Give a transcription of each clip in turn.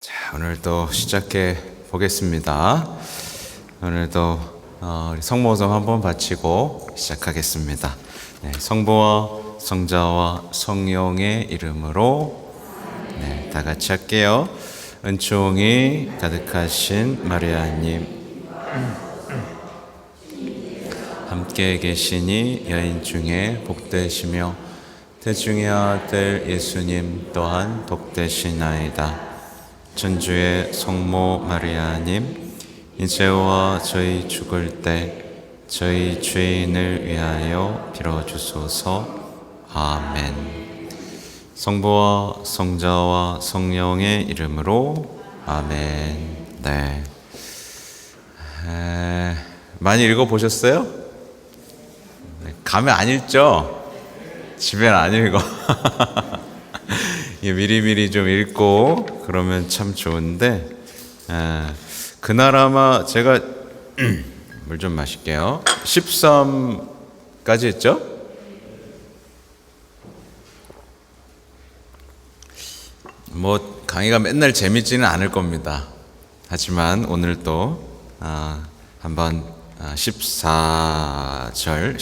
자, 오늘도 시작해 보겠습니다. 오늘도 우리 성모성 한번 바치고 시작하겠습니다. 네, 성부와 성자와 성령의 이름으로 다 같이 할게요. 은총이 가득하신 마리아님, 함께 계시니 여인 중에 복되시며 태중의 아들 예수님 또한 복되시나이다. 천주의 성모 마리아님, 이제와 저희 죽을 때 저희 죄인을 위하여 빌어주소서. 아멘. 성부와 성자와 성령의 이름으로 아멘. 네. 많이 읽어보셨어요? 가면 안 읽죠? 집에는 안 읽어. 미리미리 좀 읽고 그러면 참 좋은데, 그날 아마 제가 물 좀 마실게요. 13까지 했죠? 뭐 강의가 맨날 재밌지는 않을 겁니다. 하지만 오늘 또 한번 14절,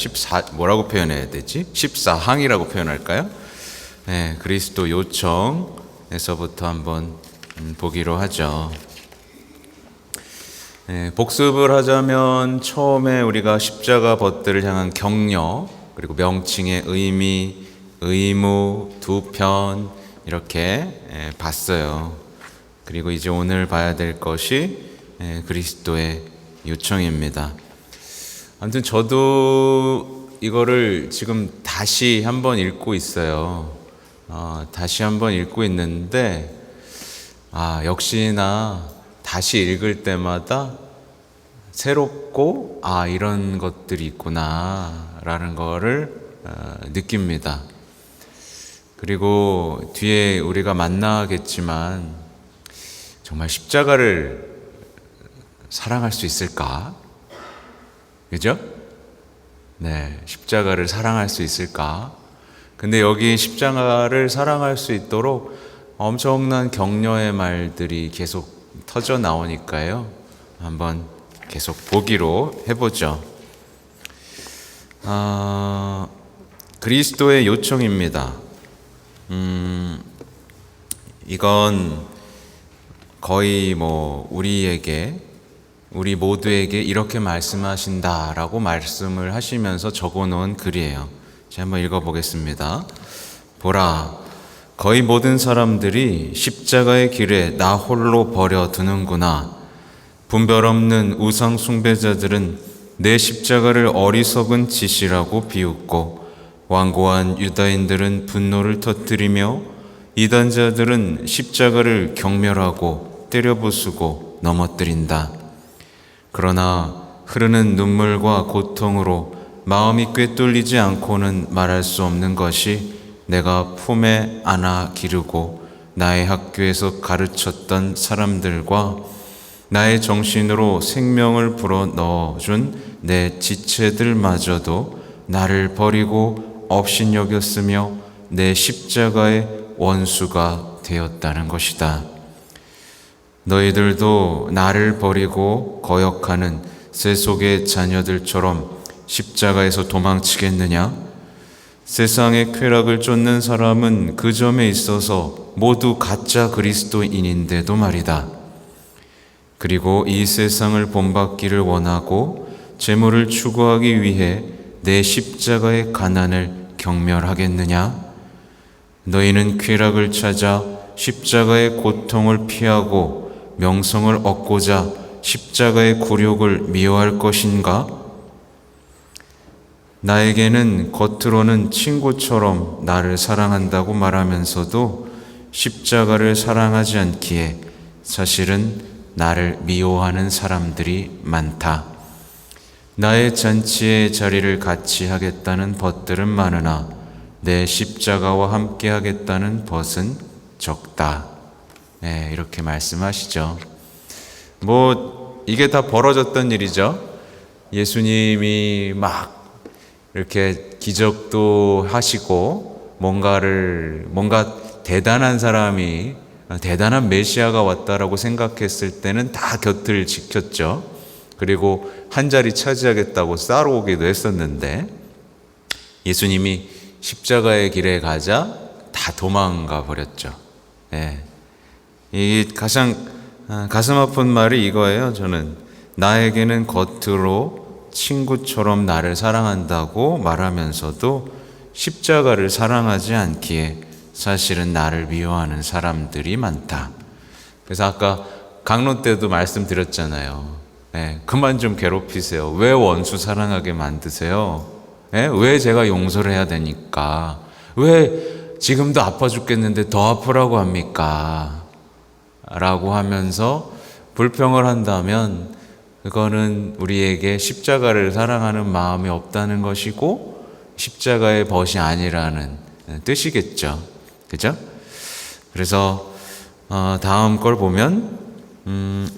뭐라고 표현해야 되지? 14항이라고 표현할까요? 네, 그리스도 요청에서부터 한번 보기로 하죠. 네, 복습을 하자면 처음에 우리가 십자가 벗들을 향한 격려, 그리고 명칭의 의미, 의무, 두 편 이렇게 봤어요. 그리고 이제 오늘 봐야 될 것이 그리스도의 요청입니다. 아무튼 저도 이거를 지금 다시 한번 읽고 있어요. 다시 한번 읽고 있는데, 역시나 다시 읽을 때마다 새롭고, 이런 것들이 있구나 라는 거를 느낍니다. 그리고 뒤에 우리가 만나겠지만 정말 십자가를 사랑할 수 있을까? 그죠? 네, 십자가를 사랑할 수 있을까? 근데 여기 십자가를 사랑할 수 있도록 엄청난 격려의 말들이 계속 터져 나오니까요. 한번 계속 보기로 해보죠. 그리스도의 요청입니다. 이건 거의 우리 모두에게 이렇게 말씀하신다라고 말씀을 하시면서 적어놓은 글이에요. 제가 한번 읽어보겠습니다. 보라, 거의 모든 사람들이 십자가의 길에 나 홀로 버려두는구나. 분별 없는 우상 숭배자들은 내 십자가를 어리석은 짓이라고 비웃고, 완고한 유다인들은 분노를 터뜨리며 이단자들은 십자가를 경멸하고 때려부수고 넘어뜨린다. 그러나 흐르는 눈물과 고통으로 마음이 꿰뚫리지 않고는 말할 수 없는 것이 내가 품에 안아 기르고 나의 학교에서 가르쳤던 사람들과 나의 정신으로 생명을 불어 넣어준 내 지체들마저도 나를 버리고 업신여겼으며 내 십자가의 원수가 되었다는 것이다. 너희들도 나를 버리고 거역하는 세속의 자녀들처럼 십자가에서 도망치겠느냐? 세상의 쾌락을 쫓는 사람은 그 점에 있어서 모두 가짜 그리스도인인데도 말이다. 그리고 이 세상을 본받기를 원하고 재물을 추구하기 위해 내 십자가의 가난을 경멸하겠느냐? 너희는 쾌락을 찾아 십자가의 고통을 피하고 명성을 얻고자 십자가의 굴욕을 미워할 것인가? 나에게는 겉으로는 친구처럼 나를 사랑한다고 말하면서도 십자가를 사랑하지 않기에 사실은 나를 미워하는 사람들이 많다. 나의 잔치에 자리를 같이 하겠다는 벗들은 많으나 내 십자가와 함께 하겠다는 벗은 적다. 네, 이렇게 말씀하시죠. 이게 다 벌어졌던 일이죠. 예수님이 막 이렇게 기적도 하시고 뭔가 대단한 사람이 대단한 메시아가 왔다라고 생각했을 때는 다 곁을 지켰죠. 그리고 한 자리 차지하겠다고 싸우기도 했었는데 예수님이 십자가의 길에 가자 다 도망가 버렸죠. 예. 이 가장 가슴 아픈 말이 이거예요. 저는 나에게는 겉으로 친구처럼 나를 사랑한다고 말하면서도 십자가를 사랑하지 않기에 사실은 나를 미워하는 사람들이 많다. 그래서 아까 강론 때도 말씀드렸잖아요. 그만 좀 괴롭히세요. 왜 원수 사랑하게 만드세요? 왜 제가 용서를 해야 되니까? 왜 지금도 아파 죽겠는데 더 아프라고 합니까? 라고 하면서 불평을 한다면 그거는 우리에게 십자가를 사랑하는 마음이 없다는 것이고 십자가의 벗이 아니라는 뜻이겠죠. 그죠? 그래서 다음 걸 보면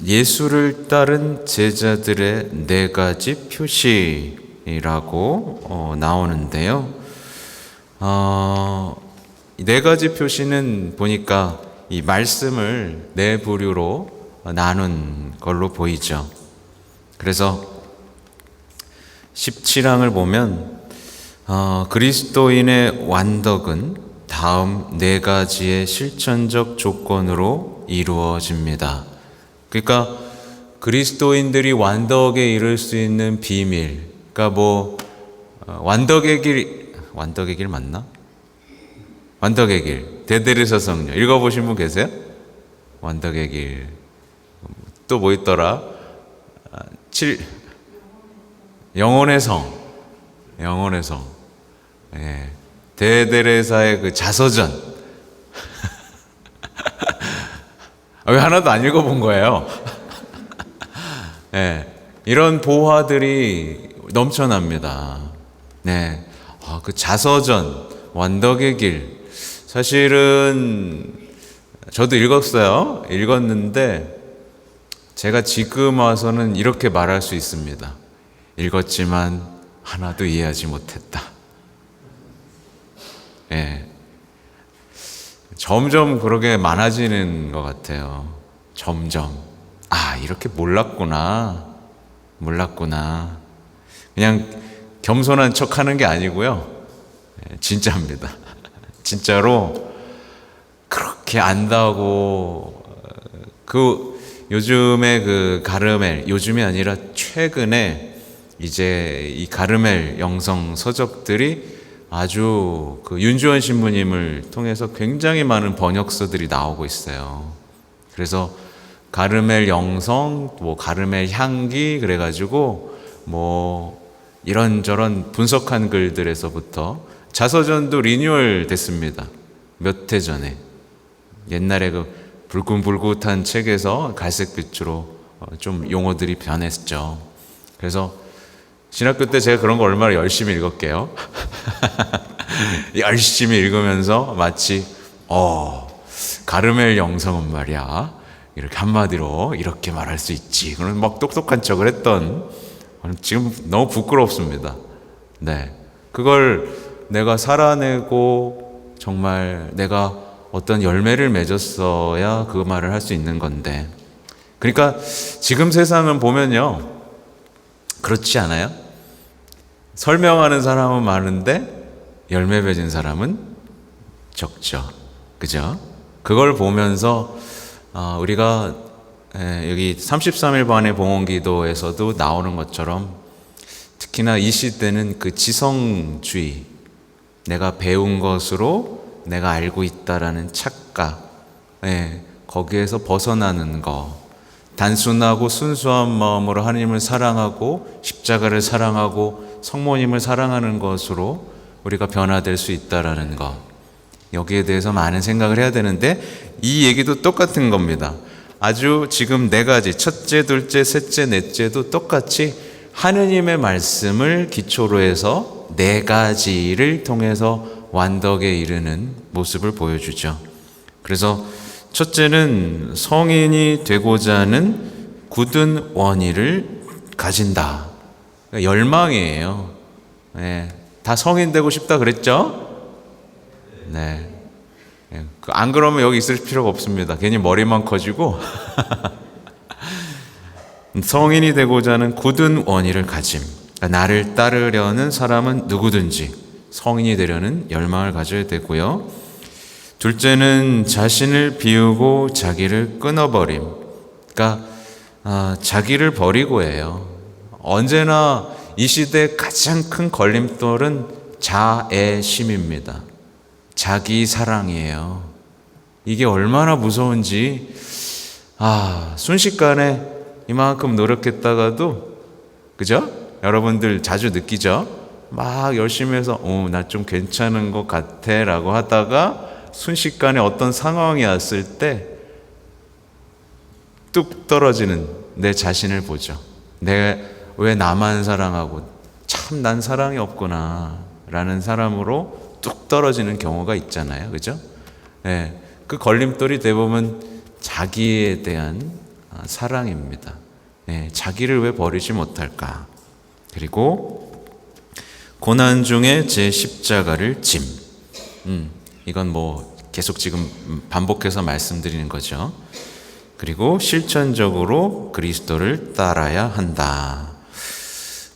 예수를 따른 제자들의 네 가지 표시라고 나오는데요. 네 가지 표시는 보니까 이 말씀을 네 부류로 나눈 걸로 보이죠. 그래서 17항을 보면 그리스도인의 완덕은 다음 네 가지의 실천적 조건으로 이루어집니다. 그러니까 그리스도인들이 완덕에 이를 수 있는 비밀, 그러니까 완덕의 길 맞나? 완덕의 길, 대대리서 성령 읽어보신 분 계세요? 완덕의 길. 또 뭐 있더라? 영혼의 성. 예. 대데레사의 그 자서전. 왜 하나도 안 읽어본 거예요? 예. 이런 보화들이 넘쳐납니다. 네. 그 자서전, 완덕의 길. 사실은 저도 읽었는데 제가 지금 와서는 이렇게 말할 수 있습니다. 읽었지만 하나도 이해하지 못했다. 예. 점점 그러게 많아지는 것 같아요. 점점. 이렇게 몰랐구나. 그냥 겸손한 척 하는 게 아니고요. 진짜입니다. 진짜로 그렇게 안다고 요즘에 가르멜, 요즘이 아니라 최근에 이제 이 가르멜 영성 서적들이 아주 윤주원 신부님을 통해서 굉장히 많은 번역서들이 나오고 있어요. 그래서 가르멜 영성, 가르멜 향기 그래가지고 이런저런 분석한 글들에서부터 자서전도 리뉴얼 됐습니다. 몇 해 전에. 옛날에 불긋불긋한 책에서 갈색빛으로 좀 용어들이 변했죠. 그래서 신학교 때 제가 그런 거 얼마나 열심히 읽었게요. 열심히 읽으면서 마치 가르멜 영성은 말이야 이렇게 한마디로 이렇게 말할 수 있지. 그런 똑똑한 척을 했던 지금 너무 부끄럽습니다. 네, 그걸 내가 살아내고 정말 내가 어떤 열매를 맺었어야 그 말을 할 수 있는 건데, 그러니까 지금 세상은 보면요 그렇지 않아요? 설명하는 사람은 많은데 열매 맺은 사람은 적죠. 그죠? 그걸 보면서 우리가 여기 33일 반의 봉헌기도에서도 나오는 것처럼 특히나 이 시대는 지성주의, 내가 배운 것으로 내가 알고 있다라는 착각, 거기에서 벗어나는 거, 단순하고 순수한 마음으로 하나님을 사랑하고 십자가를 사랑하고 성모님을 사랑하는 것으로 우리가 변화될 수 있다라는 것, 여기에 대해서 많은 생각을 해야 되는데 이 얘기도 똑같은 겁니다. 아주 지금 네 가지, 첫째, 둘째, 셋째, 넷째도 똑같이 하느님의 말씀을 기초로 해서 네 가지를 통해서 완덕에 이르는 모습을 보여주죠. 그래서 첫째는 성인이 되고자 하는 굳은 원의를 가진다. 그러니까 열망이에요. 다 성인 되고 싶다 그랬죠? 네. 안 그러면 여기 있을 필요가 없습니다. 괜히 머리만 커지고. 성인이 되고자 하는 굳은 원의를 가짐. 나를 따르려는 사람은 누구든지 성인이 되려는 열망을 가져야 되고요. 둘째는 자신을 비우고 자기를 끊어버림. 그러니까 자기를 버리고예요. 언제나 이 시대의 가장 큰 걸림돌은 자애심입니다. 자기 사랑이에요. 이게 얼마나 무서운지, 순식간에 이만큼 노력했다가도, 그죠? 여러분들 자주 느끼죠? 막 열심히 해서, 나 좀 괜찮은 것 같아 라고 하다가 순식간에 어떤 상황이 왔을 때 뚝 떨어지는 내 자신을 보죠. 내가 왜 나만 사랑하고 참 난 사랑이 없구나 라는 사람으로 뚝 떨어지는 경우가 있잖아요. 그죠? 네, 그 걸림돌이 대부분 자기에 대한 사랑입니다. 네, 자기를 왜 버리지 못할까? 그리고 고난 중에 제 십자가를 짐. 이건 뭐 계속 지금 반복해서 말씀드리는 거죠. 그리고 실천적으로 그리스도를 따라야 한다.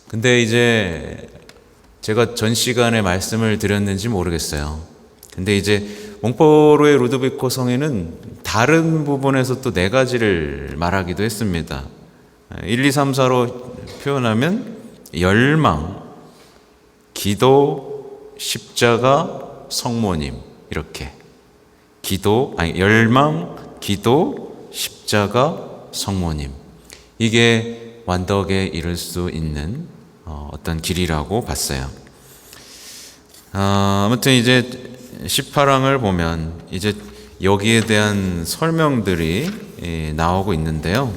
근데 이제 제가 전 시간에 말씀을 드렸는지 모르겠어요. 근데 이제 몽포로의 루도비코 성인은 다른 부분에서 또 네 가지를 말하기도 했습니다. 1, 2, 3, 4로 표현하면 열망, 기도, 십자가, 성모님 이렇게 열망, 기도, 십자가, 성모님. 이게 완덕에 이를 수 있는 어떤 길이라고 봤어요. 아무튼 이제 18항을 보면 이제 여기에 대한 설명들이 나오고 있는데요.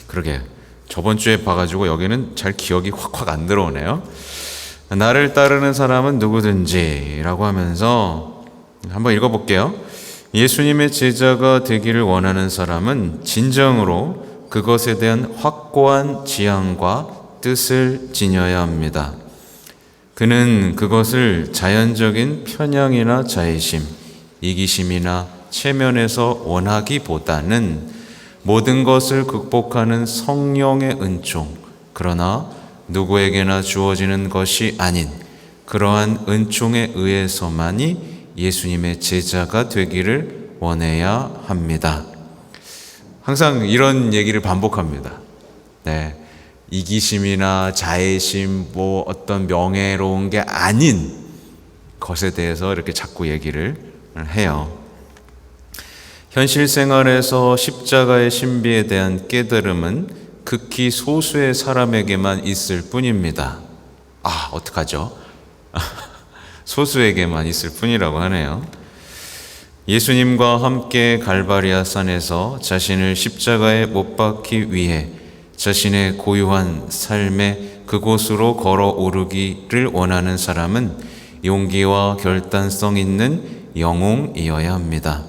그러게 저번 주에 봐가지고 여기는 잘 기억이 확확 안 들어오네요. 나를 따르는 사람은 누구든지 라고 하면서 한번 읽어볼게요. 예수님의 제자가 되기를 원하는 사람은 진정으로 그것에 대한 확고한 지향과 뜻을 지녀야 합니다. 그는 그것을 자연적인 편향이나 자애심, 이기심이나 체면에서 원하기보다는 모든 것을 극복하는 성령의 은총, 그러나 누구에게나 주어지는 것이 아닌 그러한 은총에 의해서만이 예수님의 제자가 되기를 원해야 합니다. 항상 이런 얘기를 반복합니다. 네, 이기심이나 자애심, 뭐 어떤 명예로운 게 아닌 것에 대해서 이렇게 자꾸 얘기를 해요. 현실 생활에서 십자가의 신비에 대한 깨달음은 극히 소수의 사람에게만 있을 뿐입니다. 어떡하죠? 소수에게만 있을 뿐이라고 하네요. 예수님과 함께 갈바리아 산에서 자신을 십자가에 못 박기 위해 자신의 고유한 삶의 그곳으로 걸어 오르기를 원하는 사람은 용기와 결단성 있는 영웅이어야 합니다.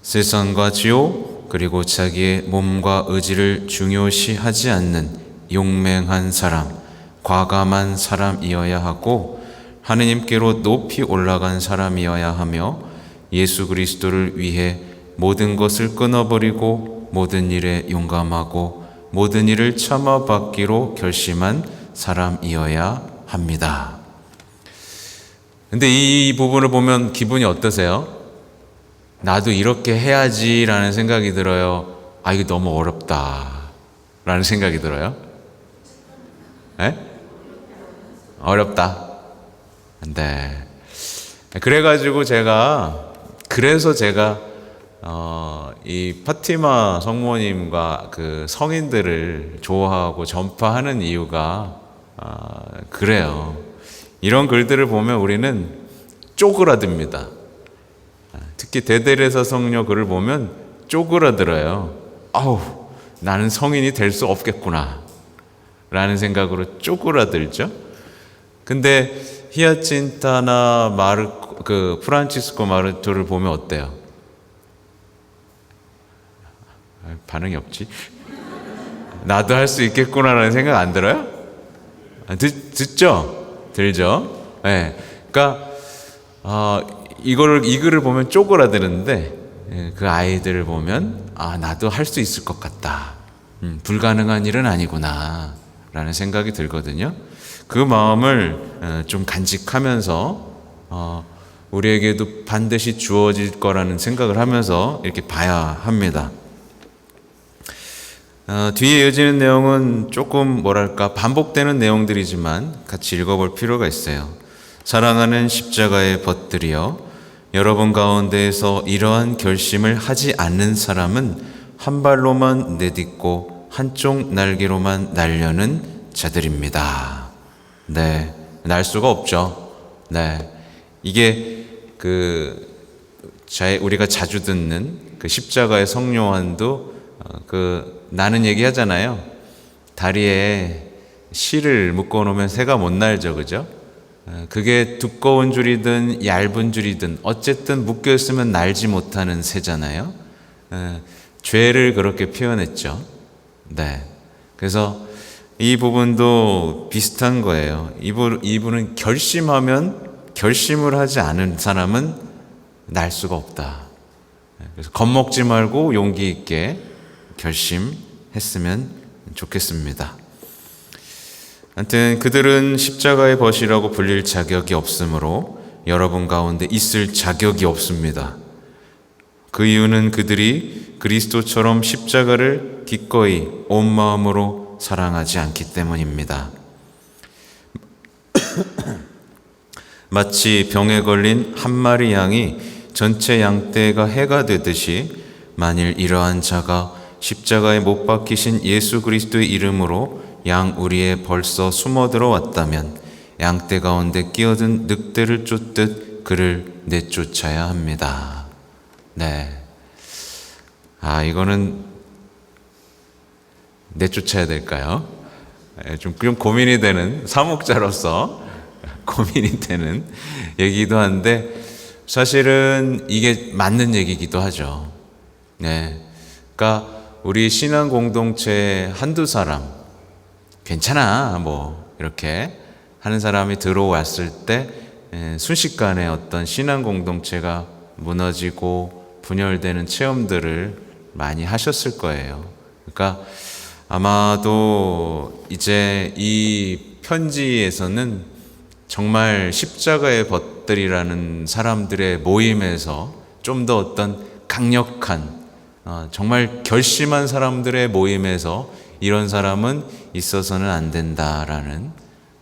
세상과 지옥, 그리고 자기의 몸과 의지를 중요시하지 않는 용맹한 사람, 과감한 사람이어야 하고 하느님께로 높이 올라간 사람이어야 하며 예수 그리스도를 위해 모든 것을 끊어버리고 모든 일에 용감하고 모든 일을 참아받기로 결심한 사람이어야 합니다. 근데 이 부분을 보면 기분이 어떠세요? 나도 이렇게 해야지라는 생각이 들어요? 이거 너무 어렵다 라는 생각이 들어요? 에? 어렵다. 네. 그래가지고 그래서 제가 이 파티마 성모님과 그 성인들을 좋아하고 전파하는 이유가 그래요. 이런 글들을 보면 우리는 쪼그라듭니다. 특히 대대레사 성녀 글을 보면 쪼그라들어요. 나는 성인이 될 수 없겠구나 라는 생각으로 쪼그라들죠. 근데 히아친타나 프란치스코 마르토를 보면 어때요? 반응이 없지? 나도 할 수 있겠구나라는 생각 안 들어요? 듣죠? 들죠? 네. 그러니까 이 글을 보면 쪼그라드는데, 그 아이들을 보면 나도 할 수 있을 것 같다. 불가능한 일은 아니구나 라는 생각이 들거든요. 그 마음을 좀 간직하면서 우리에게도 반드시 주어질 거라는 생각을 하면서 이렇게 봐야 합니다. 뒤에 이어지는 내용은 조금 반복되는 내용들이지만 같이 읽어볼 필요가 있어요. 사랑하는 십자가의 벗들이여, 여러분 가운데에서 이러한 결심을 하지 않는 사람은 한 발로만 내딛고 한쪽 날개로만 날려는 자들입니다. 네, 날 수가 없죠. 네, 이게 우리가 자주 듣는 그 십자가의 성요한도 나는 얘기하잖아요. 다리에 실을 묶어 놓으면 새가 못 날죠, 그죠? 그게 두꺼운 줄이든 얇은 줄이든 어쨌든 묶여 있으면 날지 못하는 새잖아요. 죄를 그렇게 표현했죠. 네. 그래서 이 부분도 비슷한 거예요. 이분은 결심을 하지 않은 사람은 날 수가 없다. 그래서 겁먹지 말고 용기 있게 결심했으면 좋겠습니다. 하여튼 그들은 십자가의 벗이라고 불릴 자격이 없으므로 여러분 가운데 있을 자격이 없습니다. 그 이유는 그들이 그리스도처럼 십자가를 기꺼이 온 마음으로 사랑하지 않기 때문입니다. 마치 병에 걸린 한 마리 양이 전체 양떼가 해가 되듯이, 만일 이러한 자가 십자가에 못 박히신 예수 그리스도의 이름으로 양 우리에 벌써 숨어 들어왔다면 양떼 가운데 끼어든 늑대를 쫓듯 그를 내쫓아야 합니다. 네. 이거는 내쫓아야 될까요? 좀 고민이 되는, 사목자로서 고민이 되는 얘기도 한데, 사실은 이게 맞는 얘기기도 하죠. 네. 그러니까 우리 신앙 공동체 한두 사람, 괜찮아, 이렇게 하는 사람이 들어왔을 때 순식간에 어떤 신앙 공동체가 무너지고 분열되는 체험들을 많이 하셨을 거예요. 그러니까 아마도 이제 이 편지에서는 정말 십자가의 벗들이라는 사람들의 모임에서 좀 더 어떤 강력한, 정말 결심한 사람들의 모임에서 이런 사람은 있어서는 안 된다라는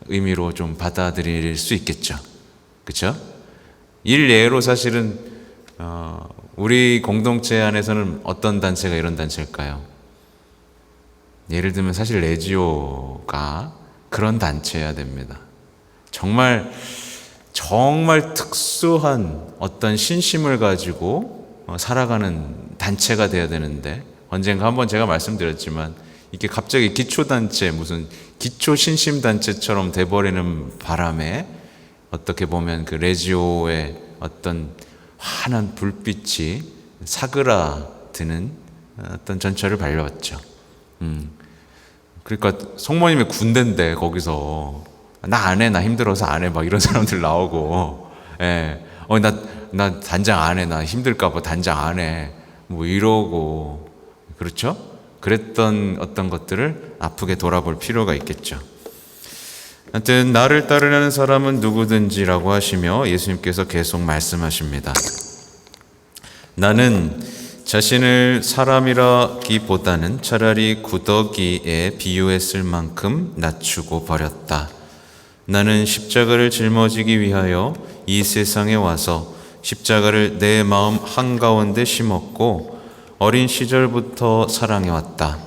의미로 좀 받아들일 수 있겠죠. 그렇죠? 일례로 사실은 우리 공동체 안에서는 어떤 단체가 이런 단체일까요? 예를 들면 사실 레지오가 그런 단체여야 됩니다. 정말 특수한 어떤 신심을 가지고 살아가는 단체가 되어야 되는데, 언젠가 한번 제가 말씀드렸지만 이게 갑자기 기초단체, 무슨 기초신심단체처럼 돼버리는 바람에 어떻게 보면 그 레지오의 어떤 환한 불빛이 사그라드는 어떤 전철을 밟려왔죠. 그러니까 성모님의 군대인데 거기서 나 안 해, 나 힘들어서 안 해, 막 이런 사람들 나오고, 나 단장 안 해, 나 힘들까봐 단장 안 해, 이러고, 그렇죠? 그랬던 어떤 것들을 아프게 돌아볼 필요가 있겠죠. 하여튼 나를 따르려는 사람은 누구든지라고 하시며 예수님께서 계속 말씀하십니다. 나는 자신을 사람이라기보다는 차라리 구더기에 비유했을 만큼 낮추고 버렸다. 나는 십자가를 짊어지기 위하여 이 세상에 와서 십자가를 내 마음 한가운데 심었고 어린 시절부터 사랑해왔다.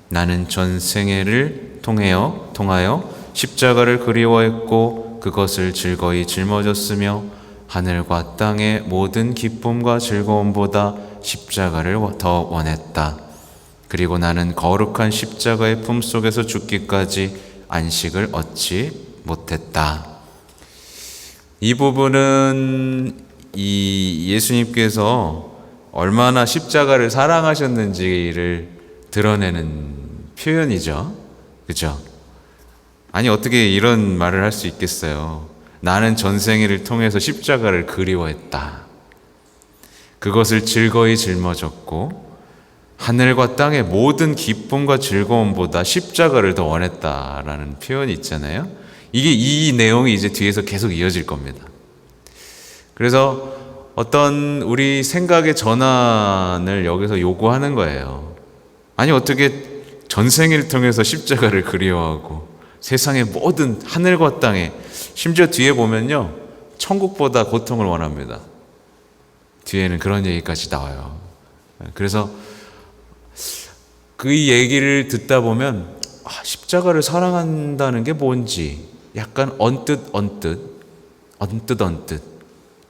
나는 전생애를 통하여 십자가를 그리워했고 그것을 즐거이 짊어졌으며 하늘과 땅의 모든 기쁨과 즐거움보다 십자가를 더 원했다. 그리고 나는 거룩한 십자가의 품속에서 죽기까지 안식을 얻지 못했다. 이 부분은 이 예수님께서 얼마나 십자가를 사랑하셨는지를 드러내는 표현이죠. 그죠? 아니, 어떻게 이런 말을 할 수 있겠어요? 나는 전생애를 통해서 십자가를 그리워했다. 그것을 즐거이 짊어졌고 하늘과 땅의 모든 기쁨과 즐거움보다 십자가를 더 원했다라는 표현이 있잖아요. 이 내용이 이제 뒤에서 계속 이어질 겁니다. 그래서 어떤 우리 생각의 전환을 여기서 요구하는 거예요. 아니 어떻게 전생을 통해서 십자가를 그리워하고 세상의 모든 하늘과 땅에, 심지어 뒤에 보면요, 천국보다 고통을 원합니다. 뒤에는 그런 얘기까지 나와요. 그래서 그 얘기를 듣다 보면 십자가를 사랑한다는 게 뭔지 약간 언뜻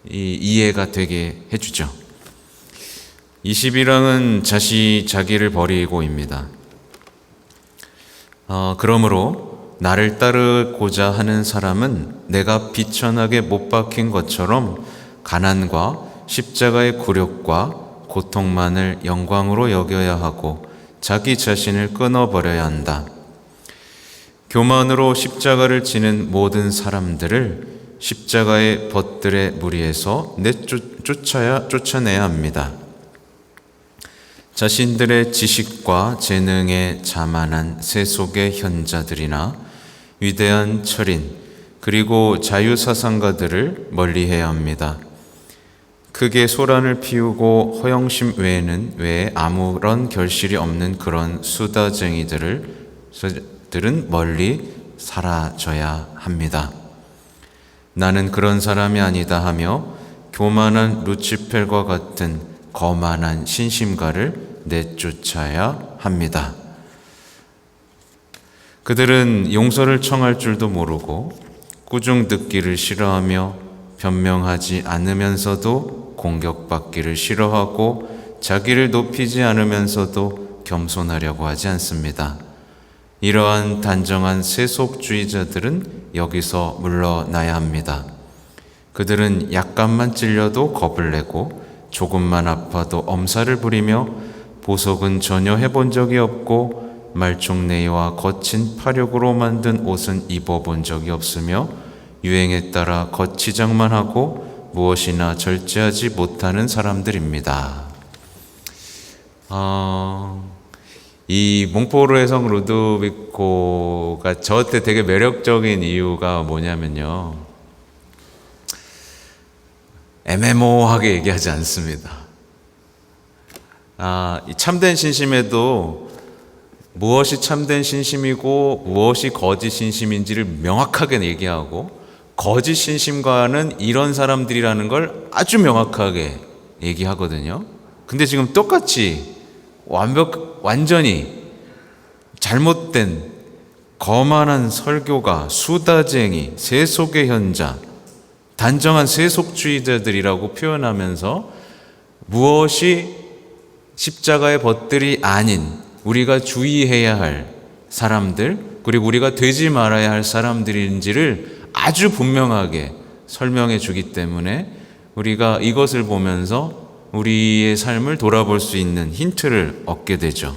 이해가 되게 해주죠. 21항은 자기를 버리고입니다. 그러므로 나를 따르고자 하는 사람은 내가 비천하게 못 박힌 것처럼 가난과 십자가의 굴욕과 고통만을 영광으로 여겨야 하고 자기 자신을 끊어버려야 한다. 교만으로 십자가를 지는 모든 사람들을 십자가의 벗들의 무리에서 쫓아내야 합니다. 자신들의 지식과 재능에 자만한 세속의 현자들이나 위대한 철인 그리고 자유사상가들을 멀리해야 합니다. 크게 소란을 피우고 허영심 외에 아무런 결실이 없는 그런 수다쟁이들은 멀리 사라져야 합니다. 나는 그런 사람이 아니다 하며 교만한 루치펠과 같은 거만한 신심가를 내쫓아야 합니다. 그들은 용서를 청할 줄도 모르고 꾸중 듣기를 싫어하며 변명하지 않으면서도 공격받기를 싫어하고 자기를 높이지 않으면서도 겸손하려고 하지 않습니다. 이러한 단정한 세속주의자들은 여기서 물러나야 합니다. 그들은 약간만 찔려도 겁을 내고 조금만 아파도 엄살을 부리며 보석은 전혀 해본 적이 없고 말총내와 거친 파력으로 만든 옷은 입어본 적이 없으며 유행에 따라 겉치장만 하고 무엇이나 절제하지 못하는 사람들입니다. 이 몽포르의 성 루도비코가 저한테 되게 매력적인 이유가 뭐냐면요, 애매모호하게 얘기하지 않습니다. 이 참된 신심에도 무엇이 참된 신심이고 무엇이 거짓 신심인지를 명확하게 얘기하고, 거짓 신심과는 이런 사람들이라는 걸 아주 명확하게 얘기하거든요. 근데 지금 똑같이 완전히 잘못된 거만한 설교가, 수다쟁이, 세속의 현자, 단정한 세속주의자들이라고 표현하면서 무엇이 십자가의 벗들이 아닌 우리가 주의해야 할 사람들, 그리고 우리가 되지 말아야 할 사람들인지를 아주 분명하게 설명해 주기 때문에 우리가 이것을 보면서 우리의 삶을 돌아볼 수 있는 힌트를 얻게 되죠.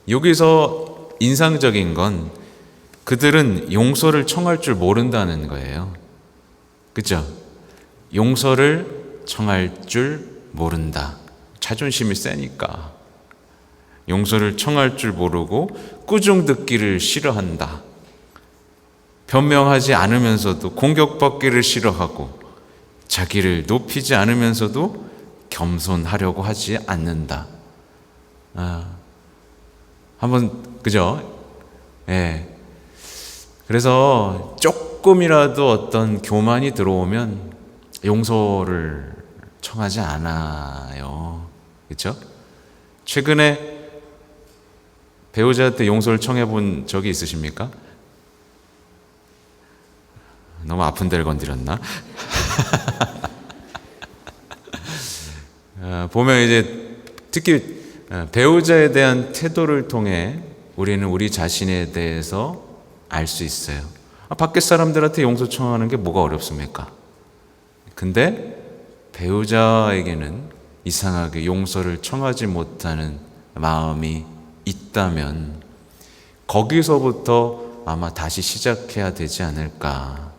여기서 인상적인 건 그들은 용서를 청할 줄 모른다는 거예요. 그죠? 용서를 청할 줄 모른다. 자존심이 세니까. 용서를 청할 줄 모르고 꾸중 듣기를 싫어한다. 변명하지 않으면서도 공격받기를 싫어하고 자기를 높이지 않으면서도 겸손하려고 하지 않는다. 한번, 그죠? 예. 그래서 조금이라도 어떤 교만이 들어오면 용서를 청하지 않아요. 그렇죠? 최근에 배우자한테 용서를 청해 본 적이 있으십니까? 너무 아픈 데를 건드렸나? 보면 이제 특히 배우자에 대한 태도를 통해 우리는 우리 자신에 대해서 알 수 있어요. 밖에 사람들한테 용서 청하는 게 뭐가 어렵습니까? 근데 배우자에게는 이상하게 용서를 청하지 못하는 마음이 있다면 거기서부터 아마 다시 시작해야 되지 않을까.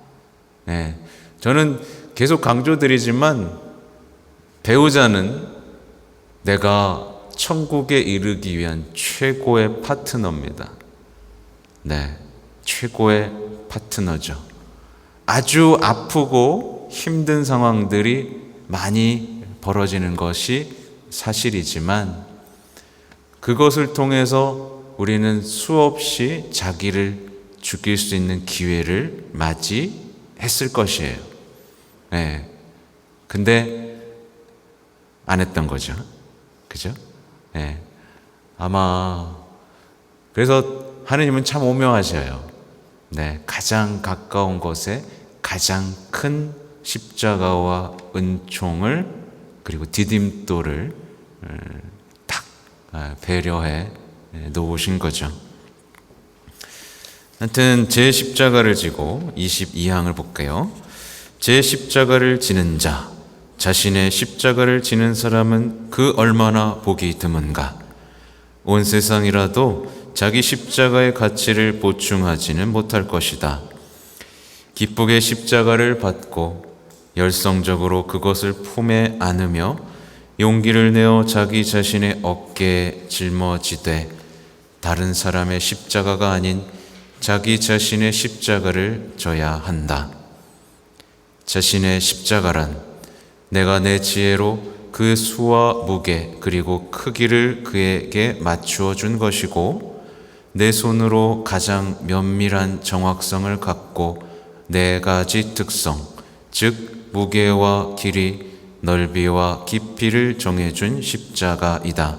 예, 저는 계속 강조드리지만 배우자는 내가 천국에 이르기 위한 최고의 파트너입니다. 네, 최고의 파트너죠. 아주 아프고 힘든 상황들이 많이 벌어지는 것이 사실이지만 그것을 통해서 우리는 수없이 자기를 죽일 수 있는 기회를 맞이했을 것이에요. 네. 근데 안 했던 거죠. 그죠? 네. 아마 그래서 하느님은 참 오묘하셔요. 네. 가장 가까운 곳에 가장 큰 십자가와 은총을 그리고 디딤돌을 딱 배려해 놓으신 거죠. 하여튼 제 십자가를 지고 22항을 볼게요. 제 십자가를 지는 자, 자신의 십자가를 지는 사람은 그 얼마나 복이 드문가. 온 세상이라도 자기 십자가의 가치를 보충하지는 못할 것이다. 기쁘게 십자가를 받고 열성적으로 그것을 품에 안으며 용기를 내어 자기 자신의 어깨에 짊어지되 다른 사람의 십자가가 아닌 자기 자신의 십자가를 져야 한다. 자신의 십자가란 내가 내 지혜로 그 수와 무게 그리고 크기를 그에게 맞추어 준 것이고 내 손으로 가장 면밀한 정확성을 갖고 네 가지 특성, 즉 무게와 길이, 넓이와 깊이를 정해준 십자가이다.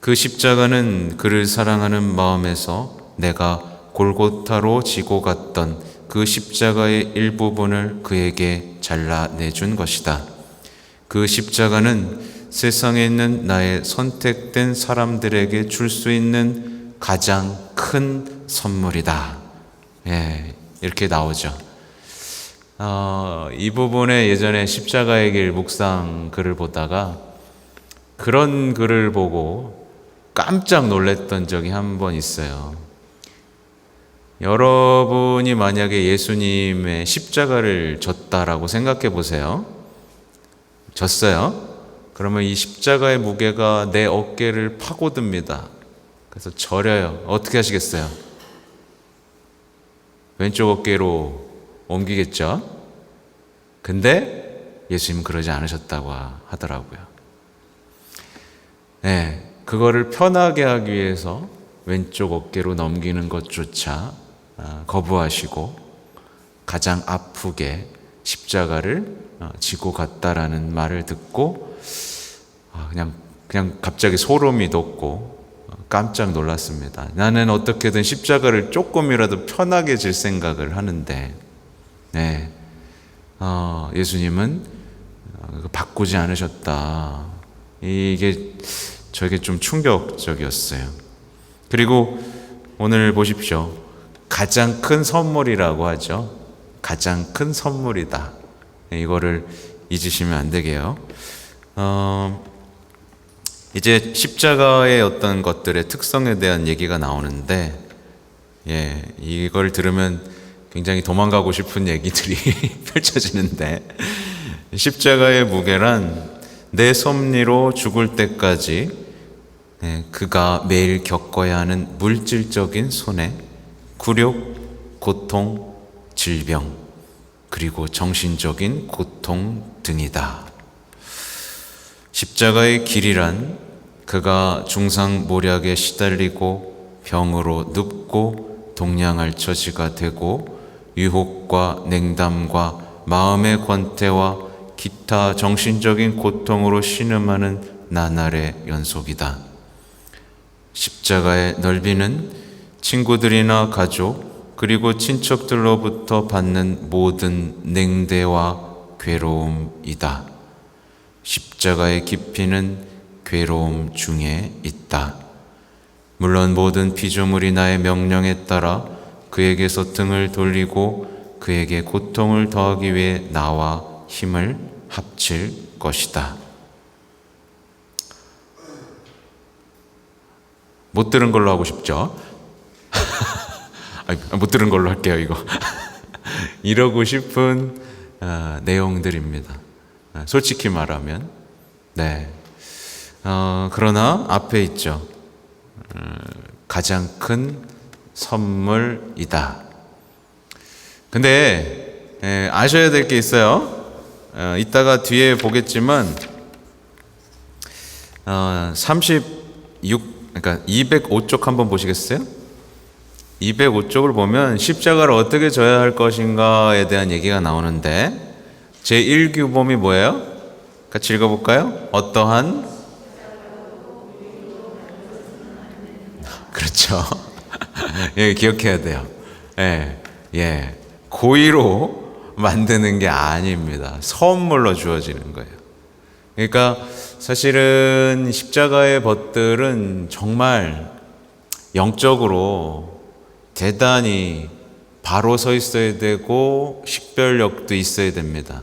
그 십자가는 그를 사랑하는 마음에서 내가 골고타로 지고 갔던 그 십자가의 일부분을 그에게 잘라내준 것이다. 그 십자가는 세상에 있는 나의 선택된 사람들에게 줄 수 있는 가장 큰 선물이다. 예, 이렇게 나오죠. 이 부분에 예전에 십자가의 길 묵상 글을 보다가 그런 글을 보고 깜짝 놀랐던 적이 한 번 있어요. 여러분이 만약에 예수님의 십자가를 졌다라고 생각해 보세요. 졌어요. 그러면 이 십자가의 무게가 내 어깨를 파고듭니다. 그래서 저려요. 어떻게 하시겠어요? 왼쪽 어깨로 옮기겠죠? 근데 예수님은 그러지 않으셨다고 하더라고요. 네, 그거를 편하게 하기 위해서 왼쪽 어깨로 넘기는 것조차 거부하시고 가장 아프게 십자가를 지고 갔다라는 말을 듣고 그냥 갑자기 소름이 돋고 깜짝 놀랐습니다. 나는 어떻게든 십자가를 조금이라도 편하게 질 생각을 하는데 네, 예수님은 바꾸지 않으셨다. 이게 저에게 좀 충격적이었어요. 그리고 오늘 보십시오. 가장 큰 선물이라고 하죠. 가장 큰 선물이다. 이거를 잊으시면 안 되게요. 이제 십자가의 어떤 것들의 특성에 대한 얘기가 나오는데, 예, 이걸 들으면 굉장히 도망가고 싶은 얘기들이 펼쳐지는데, 십자가의 무게란 내 섭리로 죽을 때까지 그가 매일 겪어야 하는 물질적인 손해, 굴욕, 고통, 질병, 그리고 정신적인 고통 등이다. 십자가의 길이란 그가 중상모략에 시달리고 병으로 눕고 동냥할 처지가 되고 유혹과 냉담과 마음의 권태와 기타 정신적인 고통으로 신음하는 나날의 연속이다. 십자가의 넓이는 친구들이나 가족 그리고 친척들로부터 받는 모든 냉대와 괴로움이다. 십자가의 깊이는 괴로움 중에 있다. 물론 모든 피조물이 나의 명령에 따라 그에게서 등을 돌리고 그에게 고통을 더하기 위해 나와 힘을 합칠 것이다. 못 들은 걸로 하고 싶죠? 못 들은 걸로 할게요, 이거. 이러고 싶은 내용들입니다. 솔직히 말하면. 네. 그러나 앞에 있죠. 가장 큰 선물이다. 근데 아셔야 될 게 있어요. 이따가 뒤에 보겠지만 그러니까 205쪽 한번 보시겠어요? 205쪽을 보면 십자가를 어떻게 져야 할 것인가에 대한 얘기가 나오는데 제1규범이 뭐예요? 같이 읽어볼까요? 어떠한? 그렇죠. 예, 기억해야 돼요. 예. 고의로 만드는 게 아닙니다. 선물로 주어지는 거예요. 그러니까 사실은 십자가의 벗들은 정말 영적으로 대단히 바로 서 있어야 되고 식별력도 있어야 됩니다.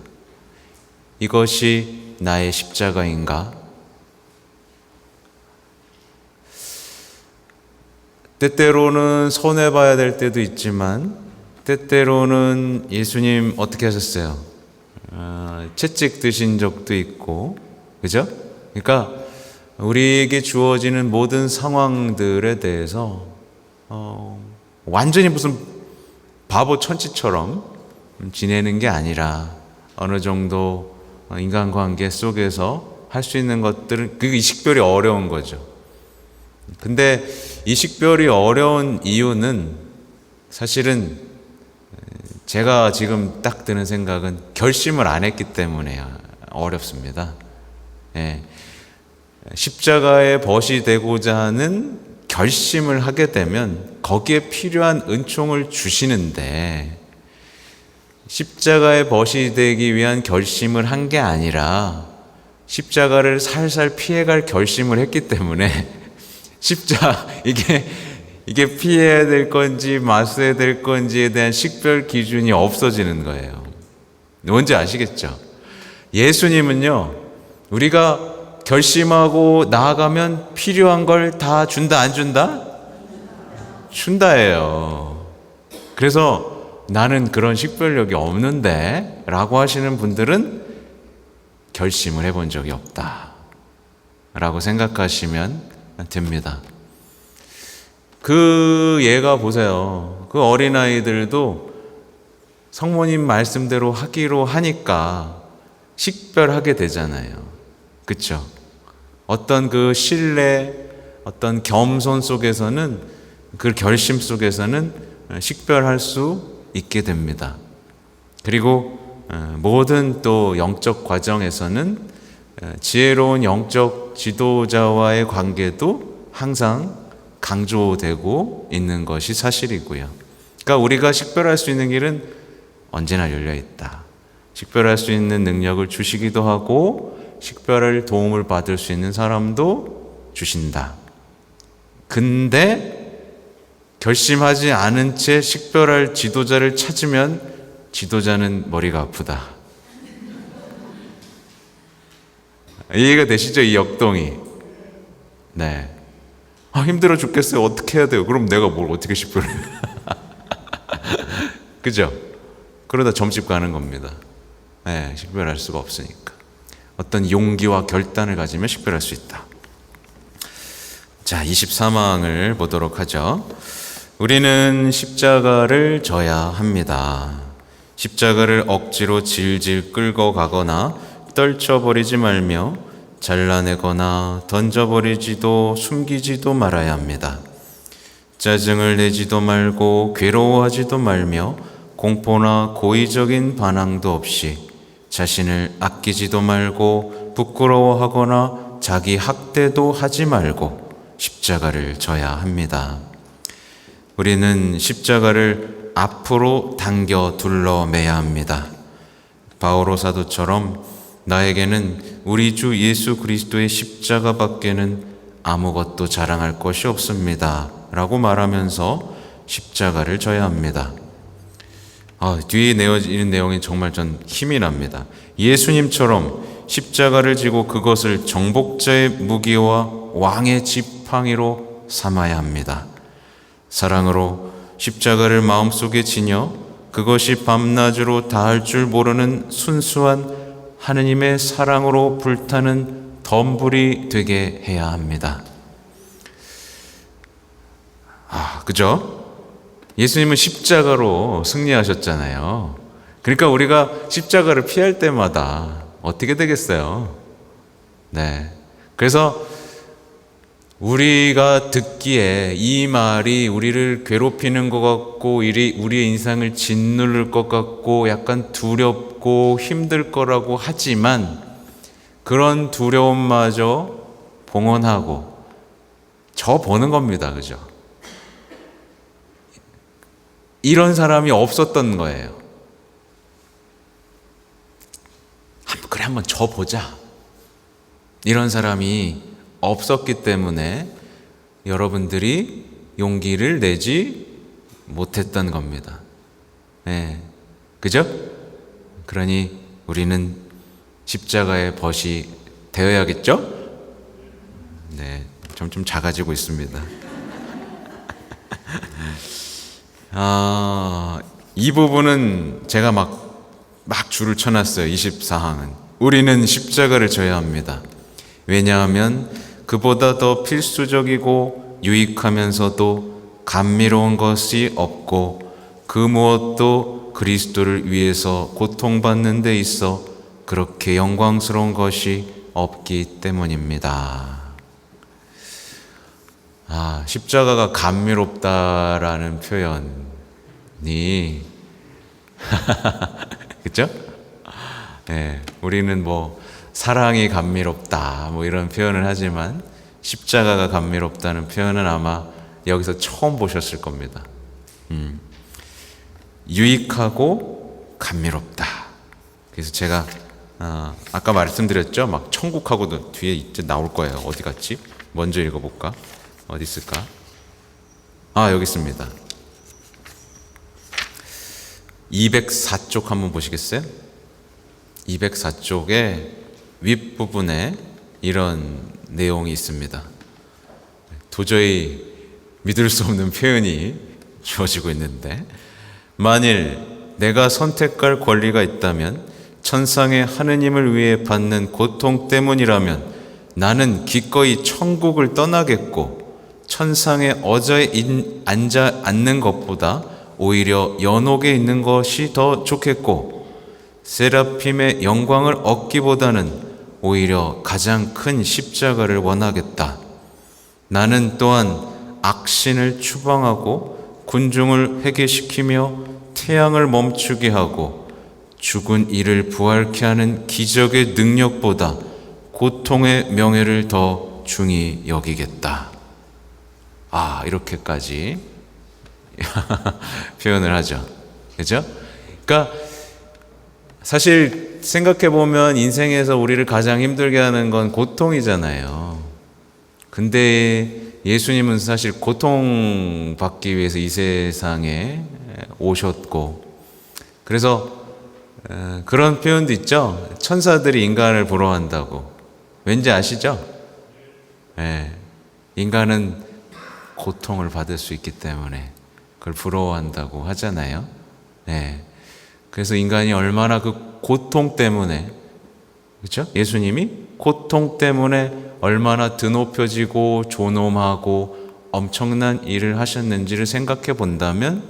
이것이 나의 십자가인가? 때때로는 손해봐야 될 때도 있지만 때때로는 예수님 어떻게 하셨어요? 채찍 드신 적도 있고, 그죠? 그러니까 우리에게 주어지는 모든 상황들에 대해서 완전히 무슨 바보 천치처럼 지내는 게 아니라 어느 정도 인간관계 속에서 할 수 있는 것들은 그 식별이 어려운 거죠. 근데 이 식별이 어려운 이유는 사실은 제가 지금 딱 드는 생각은 결심을 안 했기 때문에 어렵습니다. 예. 십자가의 벗이 되고자 하는 결심을 하게 되면 거기에 필요한 은총을 주시는데 십자가의 벗이 되기 위한 결심을 한 게 아니라 십자가를 살살 피해갈 결심을 했기 때문에 이게 피해야 될 건지 마셔야 될 건지에 대한 식별 기준이 없어지는 거예요. 뭔지 아시겠죠? 예수님은요, 우리가 결심하고 나아가면 필요한 걸 다 준다, 안 준다? 준다예요. 그래서 나는 그런 식별력이 없는데 라고 하시는 분들은 결심을 해본 적이 없다 라고 생각하시면 됩니다. 그 예가 보세요. 그 어린아이들도 성모님 말씀대로 하기로 하니까 식별하게 되잖아요. 그렇죠? 어떤 그 신뢰, 어떤 겸손 속에서는, 그 결심 속에서는 식별할 수 있게 됩니다. 그리고 모든 또 영적 과정에서는 지혜로운 영적 지도자와의 관계도 항상 강조되고 있는 것이 사실이고요. 그러니까 우리가 식별할 수 있는 길은 언제나 열려 있다. 식별할 수 있는 능력을 주시기도 하고 식별할 도움을 받을 수 있는 사람도 주신다. 근데 결심하지 않은 채 식별할 지도자를 찾으면 지도자는 머리가 아프다. 이해가 되시죠? 이 역동이. 네. 힘들어 죽겠어요. 어떻게 해야 돼요? 그럼 내가 뭘 어떻게 식별해? 그죠? 그러다 점집 가는 겁니다. 네, 식별할 수가 없으니까. 어떤 용기와 결단을 가지면 식별할 수 있다. 자, 24망을 보도록 하죠. 우리는 십자가를 져야 합니다. 십자가를 억지로 질질 끌고 가거나 떨쳐버리지 말며 잘라내거나 던져버리지도 숨기지도 말아야 합니다. 짜증을 내지도 말고 괴로워하지도 말며 공포나 고의적인 반항도 없이 자신을 아끼지도 말고 부끄러워하거나 자기 학대도 하지 말고 십자가를 져야 합니다. 우리는 십자가를 앞으로 당겨 둘러매야 합니다. 바오로 사도처럼 나에게는 우리 주 예수 그리스도의 십자가밖에는 아무것도 자랑할 것이 없습니다 라고 말하면서 십자가를 져야 합니다. 뒤에 내어지는 내용이 정말 전 힘이 납니다. 예수님처럼 십자가를 지고 그것을 정복자의 무기와 왕의 지팡이로 삼아야 합니다. 사랑으로 십자가를 마음속에 지녀 그것이 밤낮으로 다할 줄 모르는 순수한 하느님의 사랑으로 불타는 덤불이 되게 해야 합니다. 그죠? 예수님은 십자가로 승리하셨잖아요. 그러니까 우리가 십자가를 피할 때마다 어떻게 되겠어요? 네. 그래서 우리가 듣기에 이 말이 우리를 괴롭히는 것 같고 우리의 인상을 짓누를 것 같고 약간 두렵고 힘들 거라고 하지만 그런 두려움마저 봉헌하고 저 보는 겁니다. 그죠? 이런 사람이 없었던 거예요. 그래, 한번 저 보자. 이런 사람이 없었기 때문에 여러분들이 용기를 내지 못했던 겁니다. 네. 그죠? 그러니 우리는 십자가의 벗이 되어야겠죠? 네. 점점 작아지고 있습니다. 이 부분은 제가 막 줄을 쳐놨어요. 24항은. 우리는 십자가를 져야 합니다. 왜냐하면 그보다 더 필수적이고 유익하면서도 감미로운 것이 없고 그 무엇도 그리스도를 위해서 고통받는 데 있어 그렇게 영광스러운 것이 없기 때문입니다. 십자가가 감미롭다라는 표현이 그렇죠? 네, 우리는 사랑이 감미롭다 이런 표현을 하지만 십자가가 감미롭다는 표현은 아마 여기서 처음 보셨을 겁니다. 유익하고 감미롭다. 그래서 제가 아까 말씀드렸죠? 천국하고도 뒤에 이제 나올 거예요. 어디 갔지? 먼저 읽어볼까? 어디 있을까? 여기 있습니다. 204쪽 한번 보시겠어요? 204쪽에 윗부분에 이런 내용이 있습니다. 도저히 믿을 수 없는 표현이 주어지고 있는데, 만일 내가 선택할 권리가 있다면 천상의 하느님을 위해 받는 고통 때문이라면 나는 기꺼이 천국을 떠나겠고 천상에 앉아 앉는 것보다 오히려 연옥에 있는 것이 더 좋겠고 세라핌의 영광을 얻기보다는 오히려 가장 큰 십자가를 원하겠다. 나는 또한 악신을 추방하고 군중을 회개시키며 태양을 멈추게 하고 죽은 이를 부활케 하는 기적의 능력보다 고통의 명예를 더 중히 여기겠다. 이렇게까지 표현을 하죠. 그죠? 그러니까 사실 생각해보면 인생에서 우리를 가장 힘들게 하는 건 고통이잖아요. 근데 예수님은 사실 고통받기 위해서 이 세상에 오셨고, 그래서 그런 표현도 있죠. 천사들이 인간을 부러워한다고. 왠지 아시죠? 인간은 고통을 받을 수 있기 때문에 그걸 부러워한다고 하잖아요. 그래서 인간이 얼마나 그 고통 때문에, 그렇죠? 예수님이 고통 때문에 얼마나 드높여지고 존엄하고 엄청난 일을 하셨는지를 생각해 본다면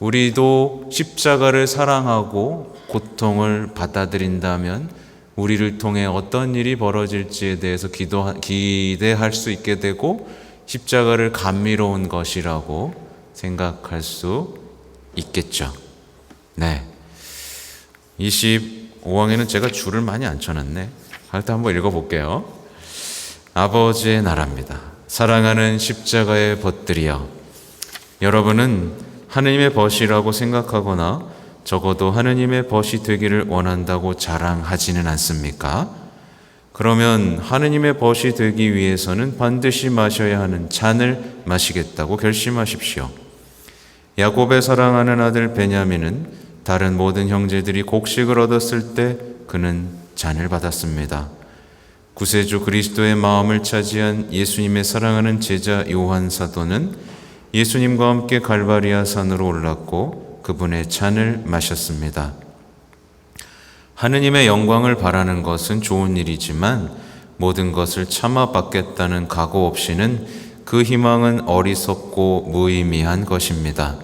우리도 십자가를 사랑하고 고통을 받아들인다면 우리를 통해 어떤 일이 벌어질지에 대해서 기대할 수 있게 되고 십자가를 감미로운 것이라고 생각할 수 있겠죠. 25항에는 제가 줄을 많이 안 쳐놨네. 일단 한번 읽어볼게요. 아버지의 나라입니다. 사랑하는 십자가의 벗들이여, 여러분은 하느님의 벗이라고 생각하거나 적어도 하느님의 벗이 되기를 원한다고 자랑하지는 않습니까? 그러면 하느님의 벗이 되기 위해서는 반드시 마셔야 하는 잔을 마시겠다고 결심하십시오. 야곱의 사랑하는 아들 베냐민은 다른 모든 형제들이 곡식을 얻었을 때 그는 잔을 받았습니다. 구세주 그리스도의 마음을 차지한 예수님의 사랑하는 제자 요한 사도는 예수님과 함께 갈바리아 산으로 올랐고 그분의 잔을 마셨습니다. 하느님의 영광을 바라는 것은 좋은 일이지만 모든 것을 참아 받겠다는 각오 없이는 그 희망은 어리석고 무의미한 것입니다.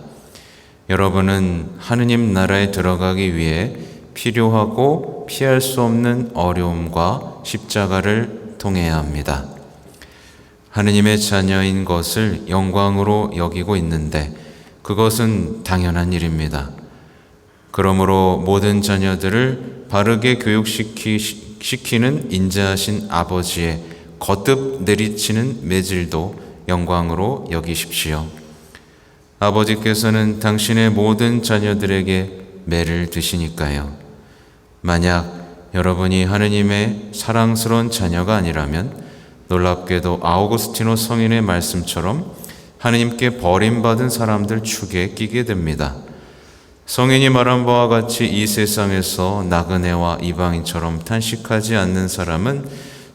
여러분은 하느님 나라에 들어가기 위해 필요하고 피할 수 없는 어려움과 십자가를 통해야 합니다. 하느님의 자녀인 것을 영광으로 여기고 있는데 그것은 당연한 일입니다. 그러므로 모든 자녀들을 바르게 교육시키는 인자하신 아버지의 거듭 내리치는 매질도 영광으로 여기십시오. 아버지께서는 당신의 모든 자녀들에게 매를 드시니까요. 만약 여러분이 하느님의 사랑스러운 자녀가 아니라면 놀랍게도 아우구스티노 성인의 말씀처럼 하느님께 버림받은 사람들 축에 끼게 됩니다. 성인이 말한 바와 같이 이 세상에서 나그네와 이방인처럼 탄식하지 않는 사람은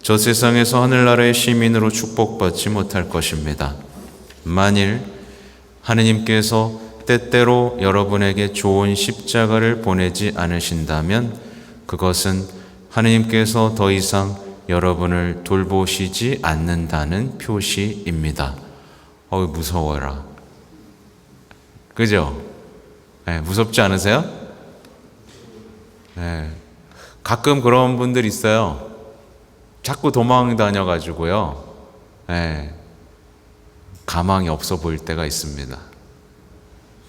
저 세상에서 하늘나라의 시민으로 축복받지 못할 것입니다. 만일 하느님께서 때때로 여러분에게 좋은 십자가를 보내지 않으신다면 그것은 하느님께서 더 이상 여러분을 돌보시지 않는다는 표시입니다. 무서워라. 그죠? 네, 무섭지 않으세요? 네, 가끔 그런 분들 있어요. 자꾸 도망 다녀가지고요. 네, 가망이 없어 보일 때가 있습니다.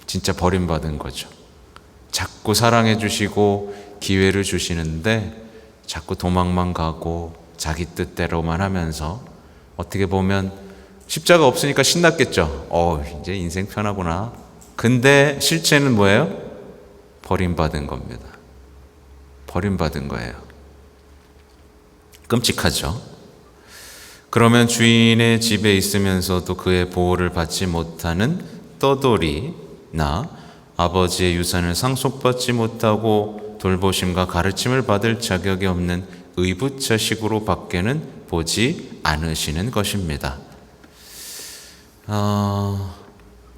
진짜 버림받은 거죠. 자꾸 사랑해 주시고 기회를 주시는데 자꾸 도망만 가고 자기 뜻대로만 하면서 어떻게 보면 십자가 없으니까 신났겠죠. 이제 인생 편하구나. 근데 실체는 뭐예요? 버림받은 겁니다. 버림받은 거예요. 끔찍하죠. 그러면 주인의 집에 있으면서도 그의 보호를 받지 못하는 떠돌이나 아버지의 유산을 상속받지 못하고 돌보심과 가르침을 받을 자격이 없는 의붓자식으로 밖에는 보지 않으시는 것입니다.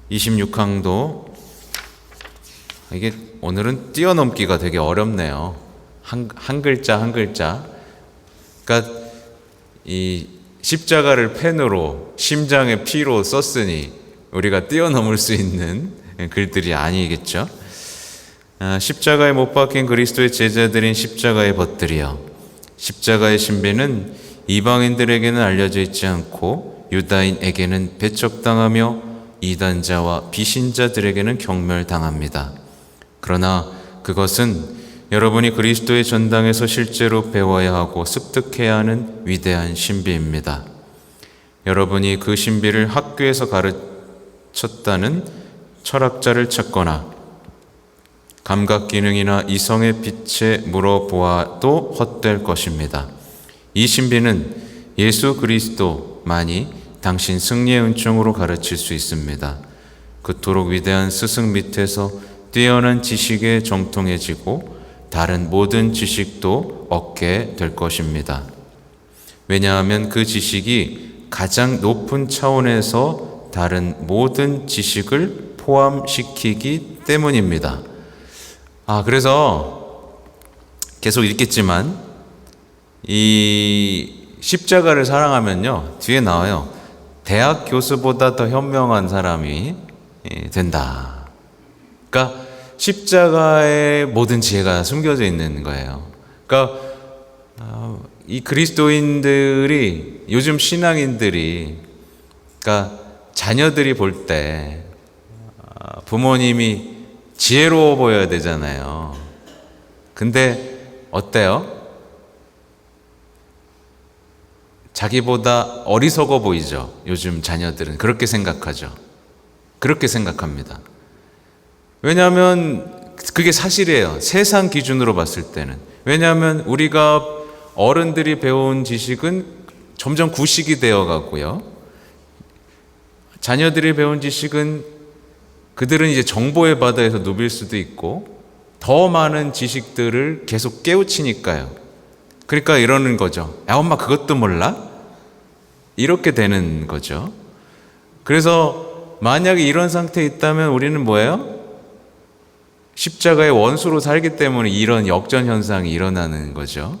26항도 이게 오늘은 뛰어넘기가 되게 어렵네요. 한 글자 한 글자. 그러니까 이 십자가를 펜으로 심장의 피로 썼으니 우리가 뛰어넘을 수 있는 글들이 아니겠죠. 십자가에 못 박힌 그리스도의 제자들인 십자가의 벗들이여, 십자가의 신비는 이방인들에게는 알려져 있지 않고 유다인에게는 배척당하며 이단자와 비신자들에게는 경멸당합니다. 그러나 그것은 여러분이 그리스도의 전당에서 실제로 배워야 하고 습득해야 하는 위대한 신비입니다. 여러분이 그 신비를 학교에서 가르쳤다는 철학자를 찾거나 감각기능이나 이성의 빛에 물어보아도 헛될 것입니다. 이 신비는 예수 그리스도만이 당신 승리의 은총으로 가르칠 수 있습니다. 그토록 위대한 스승 밑에서 뛰어난 지식에 정통해지고 다른 모든 지식도 얻게 될 것입니다. 왜냐하면 그 지식이 가장 높은 차원에서 다른 모든 지식을 포함시키기 때문입니다. 그래서 계속 읽겠지만 이 십자가를 사랑하면요, 뒤에 나와요. 대학 교수보다 더 현명한 사람이 된다. 그러니까 십자가에 모든 지혜가 숨겨져 있는 거예요. 그러니까 이 그리스도인들이, 요즘 신앙인들이, 그러니까 자녀들이 볼 때 부모님이 지혜로워 보여야 되잖아요. 근데 어때요? 자기보다 어리석어 보이죠. 요즘 자녀들은 그렇게 생각하죠. 그렇게 생각합니다. 왜냐하면 그게 사실이에요. 세상 기준으로 봤을 때는. 왜냐하면 우리가 어른들이 배운 지식은 점점 구식이 되어 가고요. 자녀들이 배운 지식은 그들은 이제 정보의 바다에서 누빌 수도 있고 더 많은 지식들을 계속 깨우치니까요. 그러니까 이러는 거죠. 야, 엄마 그것도 몰라? 이렇게 되는 거죠. 그래서 만약에 이런 상태에 있다면 우리는 뭐예요? 십자가의 원수로 살기 때문에 이런 역전 현상이 일어나는 거죠.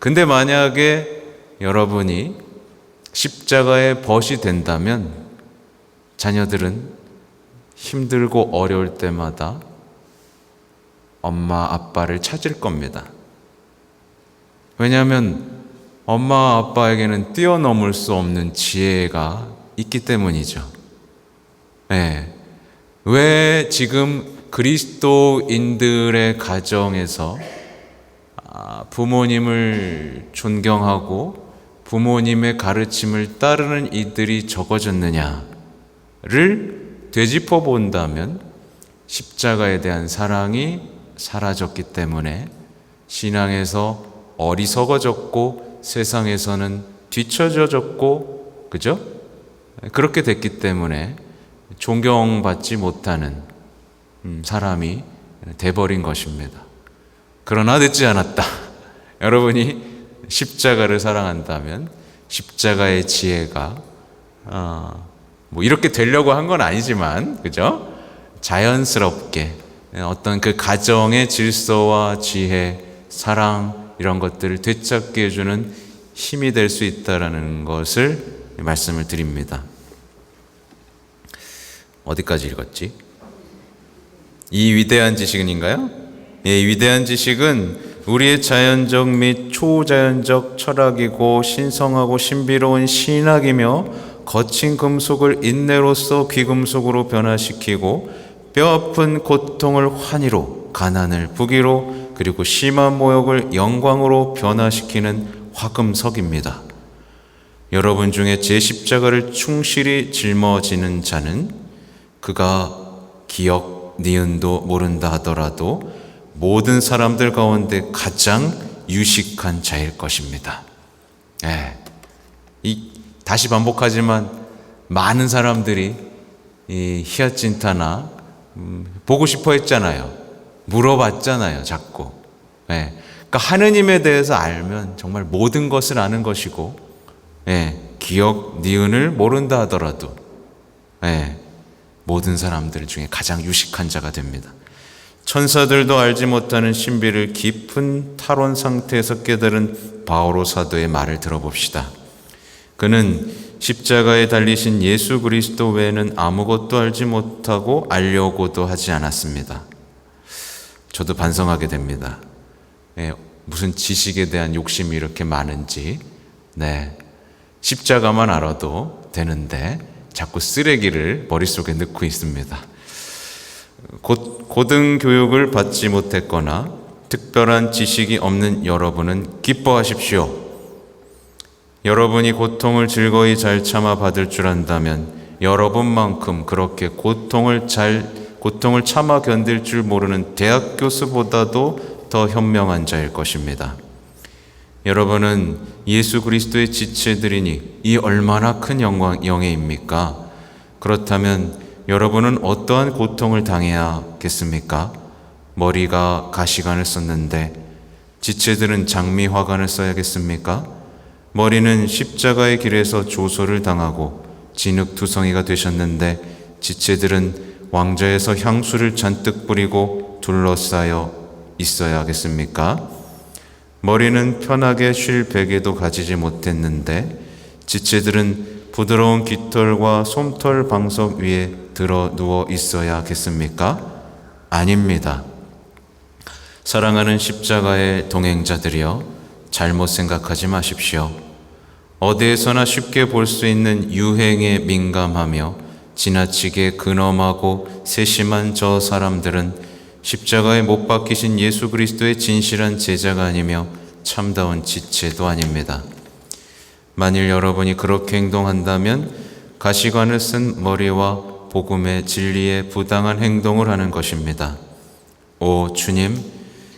근데 만약에 여러분이 십자가의 벗이 된다면 자녀들은 힘들고 어려울 때마다 엄마, 아빠를 찾을 겁니다. 왜냐하면 엄마, 아빠에게는 뛰어넘을 수 없는 지혜가 있기 때문이죠. 네. 왜 지금 그리스도인들의 가정에서 부모님을 존경하고 부모님의 가르침을 따르는 이들이 적어졌느냐를 되짚어 본다면 십자가에 대한 사랑이 사라졌기 때문에 신앙에서 어리석어졌고 세상에서는 뒤처져졌고, 그죠? 그렇게 됐기 때문에 존경받지 못하는 사람이 돼버린 것입니다. 그러나 늦지 않았다. 여러분이 십자가를 사랑한다면 십자가의 지혜가 뭐 이렇게 되려고 한 건 아니지만, 그죠? 자연스럽게 어떤 그 가정의 질서와 지혜, 사랑 이런 것들을 되찾게 해주는 힘이 될 수 있다라는 것을 말씀을 드립니다. 어디까지 읽었지? 이 위대한 지식은인가요? 이 위대한 지식은 우리의 자연적 및 초자연적 철학이고 신성하고 신비로운 신학이며 거친 금속을 인내로서 귀금속으로 변화시키고 뼈아픈 고통을 환희로, 가난을 부귀로, 그리고 심한 모욕을 영광으로 변화시키는 화금석입니다. 여러분 중에 제 십자가를 충실히 짊어지는 자는 그가 기억, 니은도 모른다 하더라도 모든 사람들 가운데 가장 유식한 자일 것입니다. 다시 반복하지만 많은 사람들이 이 히아친타나 보고 싶어 했잖아요. 물어봤잖아요, 자꾸. 그러니까 하느님에 대해서 알면 정말 모든 것을 아는 것이고, 기억, 니은을 모른다 하더라도 모든 사람들 중에 가장 유식한 자가 됩니다. 천사들도 알지 못하는 신비를 깊은 탈원 상태에서 깨달은 바오로 사도의 말을 들어봅시다. 그는 십자가에 달리신 예수 그리스도 외에는 아무것도 알지 못하고 알려고도 하지 않았습니다. 저도 반성하게 됩니다. 무슨 지식에 대한 욕심이 이렇게 많은지. 십자가만 알아도 되는데 자꾸 쓰레기를 머릿속에 넣고 있습니다. 고등교육을 받지 못했거나 특별한 지식이 없는 여러분은 기뻐하십시오. 여러분이 고통을 즐거이 잘 참아 받을 줄 안다면 여러분만큼 그렇게 고통을 참아 견딜 줄 모르는 대학 교수보다도 더 현명한 자일 것입니다. 여러분은 예수 그리스도의 지체들이니 이 얼마나 큰 영예입니까? 그렇다면 여러분은 어떠한 고통을 당해야겠습니까? 머리가 가시관을 썼는데 지체들은 장미화관을 써야겠습니까? 머리는 십자가의 길에서 조소를 당하고 진흙투성이가 되셨는데 지체들은 왕좌에서 향수를 잔뜩 뿌리고 둘러싸여 있어야 하겠습니까? 머리는 편하게 쉴 베개도 가지지 못했는데 지체들은 부드러운 깃털과 솜털 방석 위에 들어 누워 있어야 하겠습니까? 아닙니다. 사랑하는 십자가의 동행자들이여, 잘못 생각하지 마십시오. 어디에서나 쉽게 볼 수 있는 유행에 민감하며 지나치게 근엄하고 세심한 저 사람들은 십자가에 못 박히신 예수 그리스도의 진실한 제자가 아니며 참다운 지체도 아닙니다. 만일 여러분이 그렇게 행동한다면 가시관을 쓴 머리와 복음의 진리에 부당한 행동을 하는 것입니다. 오 주님,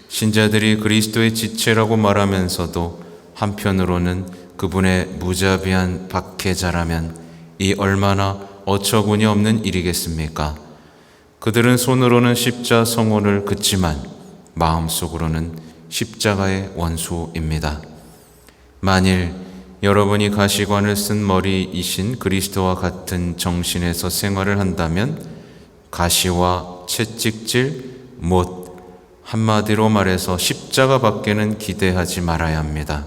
신자들이 그리스도의 지체라고 말하면서도 한편으로는 그분의 무자비한 박해자라면 이 얼마나 어처구니 없는 일이겠습니까? 그들은 손으로는 십자 성호를 긋지만 마음속으로는 십자가의 원수입니다. 만일 여러분이 가시관을 쓴 머리이신 그리스도와 같은 정신에서 생활을 한다면 가시와 채찍질, 못 한마디로 말해서 십자가 밖에는 기대하지 말아야 합니다.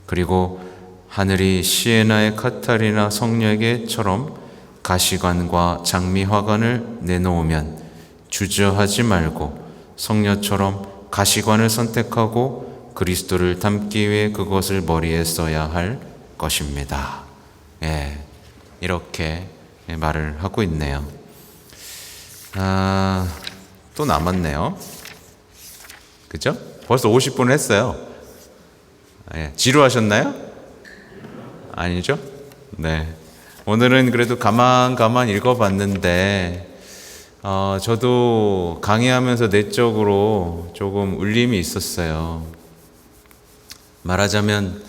그리고 하늘이 시에나의 카타리나 성녀에게처럼 가시관과 장미화관을 내놓으면 주저하지 말고 성녀처럼 가시관을 선택하고 그리스도를 닮기 위해 그것을 머리에 써야 할 것입니다. 이렇게 말을 하고 있네요. 또 남았네요. 그죠? 벌써 50분 했어요. 지루하셨나요? 아니죠? 네. 오늘은 그래도 가만 읽어봤는데, 저도 강의하면서 내적으로 조금 울림이 있었어요. 말하자면,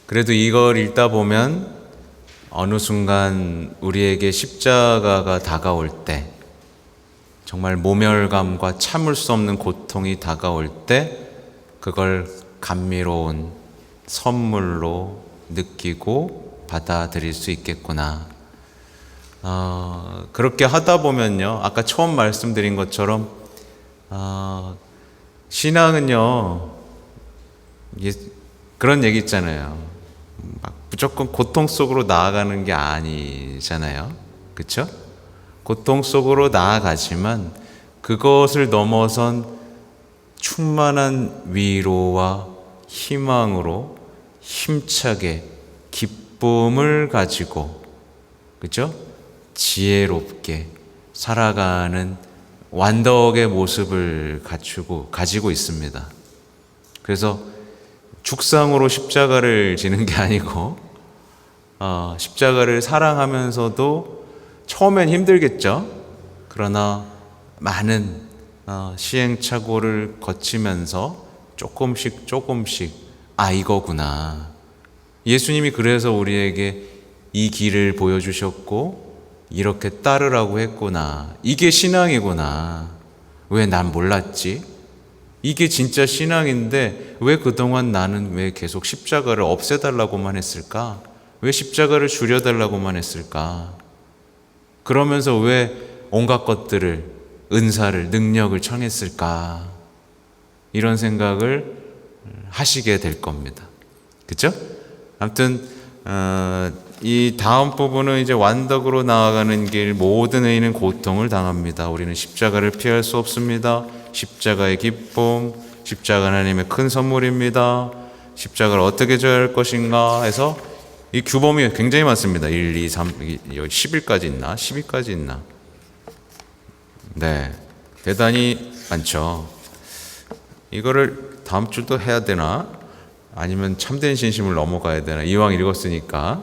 그래도 이걸 읽다 보면, 어느 순간 우리에게 십자가가 다가올 때, 정말 모멸감과 참을 수 없는 고통이 다가올 때, 그걸 감미로운 선물로 느끼고 받아들일 수 있겠구나. 그렇게 하다 보면요, 아까 처음 말씀드린 것처럼 신앙은요, 그런 얘기 있잖아요. 막 무조건 고통 속으로 나아가는 게 아니잖아요. 그렇죠? 고통 속으로 나아가지만 그것을 넘어선 충만한 위로와 희망으로 힘차게 기쁨을 가지고, 그죠? 지혜롭게 살아가는 완덕의 모습을 가지고 있습니다. 그래서 죽상으로 십자가를 지는 게 아니고, 십자가를 사랑하면서도 처음엔 힘들겠죠. 그러나 많은 시행착오를 거치면서 조금씩 이거구나. 예수님이 그래서 우리에게 이 길을 보여주셨고 이렇게 따르라고 했구나. 이게 신앙이구나. 왜 난 몰랐지? 이게 진짜 신앙인데 왜 그동안 나는 왜 계속 십자가를 없애달라고만 했을까? 왜 십자가를 줄여달라고만 했을까? 그러면서 왜 온갖 것들을, 은사를, 능력을 청했을까? 이런 생각을 하시게 될 겁니다. 그렇죠? 아무튼 이 다음 부분은 이제 완덕으로 나아가는 길, 모든 의인은 고통을 당합니다. 우리는 십자가를 피할 수 없습니다. 십자가의 기쁨, 십자가 하나님의 큰 선물입니다. 십자가를 어떻게 져야 할 것인가 해서 이 규범이 굉장히 많습니다. 1, 2, 3, 10일까지 있나? 10일까지 있나? 네, 대단히 많죠. 이거를 다음 주도 해야 되나? 아니면 참된 신심을 넘어가야 되나? 이왕 읽었으니까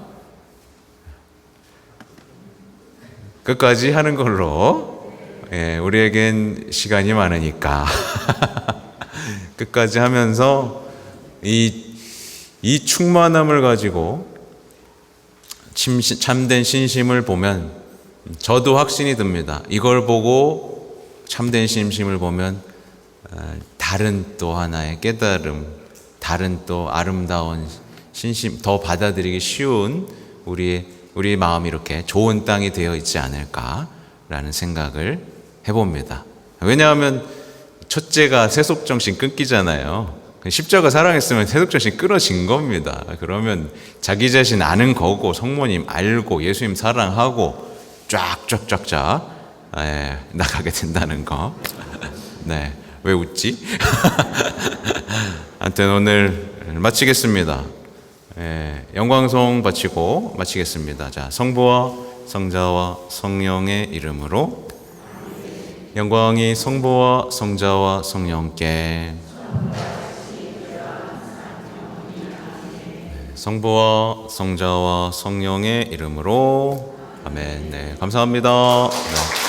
끝까지 하는 걸로, 우리에겐 시간이 많으니까 끝까지 하면서 이 충만함을 가지고 참된 신심을 보면 저도 확신이 듭니다. 이걸 보고 참된 신심을 보면 다른 또 하나의 깨달음, 다른 또 아름다운 신심, 더 받아들이기 쉬운 우리의 마음이 이렇게 좋은 땅이 되어 있지 않을까라는 생각을 해봅니다. 왜냐하면 첫째가 세속정신 끊기잖아요. 십자가 사랑했으면 세속정신 끊어진 겁니다. 그러면 자기 자신 아는 거고, 성모님 알고, 예수님 사랑하고 쫙쫙쫙쫙 나가게 된다는 거. 네, 왜 웃지? 아무튼 오늘 마치겠습니다. 영광송 바치고 마치겠습니다. 자, 성부와 성자와 성령의 이름으로. 영광이 성부와 성자와 성령께. 성부와 성자와 성령의 이름으로. 아멘. 네, 감사합니다. 네.